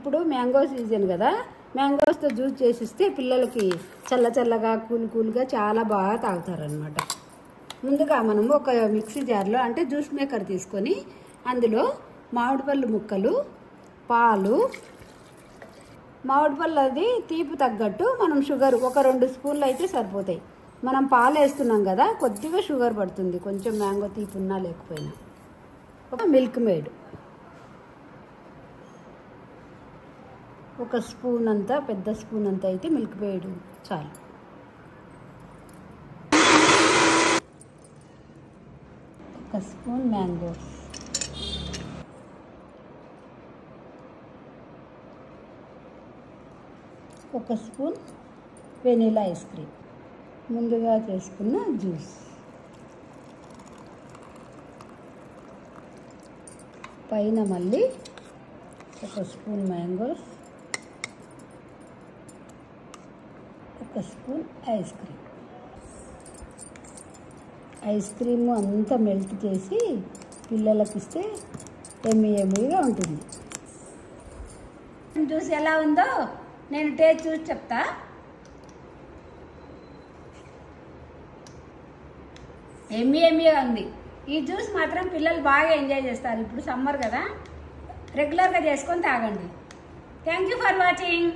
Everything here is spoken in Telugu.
ఇప్పుడు మ్యాంగో సీజన్ కదా, మ్యాంగోస్తో జ్యూస్ చేసిస్తే పిల్లలకి చల్ల చల్లగా కూల్గా చాలా బాగా తాగుతారనమాట. ముందుగా మనం ఒక మిక్సీ జార్లో అంటే జ్యూస్ మేకర్ తీసుకొని అందులో మామిడి పళ్ళు ముక్కలు, పాలు, మామిడి పళ్ళు అది తీపి తగ్గట్టు మనం షుగర్ ఒక 2 స్పూన్లు అయితే సరిపోతాయి. మనం పాలు వేస్తున్నాం కదా, కొద్దిగా షుగర్ పడుతుంది, కొంచెం మ్యాంగో తీపి ఉన్నా లేకపోయినా. ఒక మిల్క్ మేడ్ ఒక స్పూన్ అంతా, పెద్ద స్పూన్ అంతా అయితే మిల్క్ మేడ్ చాలు. ఒక స్పూన్ మ్యాంగోస్, ఒక స్పూన్ వెనీలా ఐస్ క్రీమ్, ముందుగా చేసుకున్న జ్యూస్, పైన మళ్ళీ ఒక స్పూన్ మ్యాంగోస్, ఒక spoon ice cream. Ice cream అంతా మెల్ట్ చేసి పిల్లలకి ఇస్తే ఎమ్మీగా ఉంటుంది. జ్యూస్ ఎలా ఉందో నేను టేస్ట్ చూసి చెప్తా. ఎమ్మీగా ఉంది. ఈ జ్యూస్ మాత్రం పిల్లలు బాగా ఎంజాయ్ చేస్తారు. ఇప్పుడు సమ్మర్ కదా, రెగ్యులర్గా చేసుకొని తాగండి. Thank you for watching.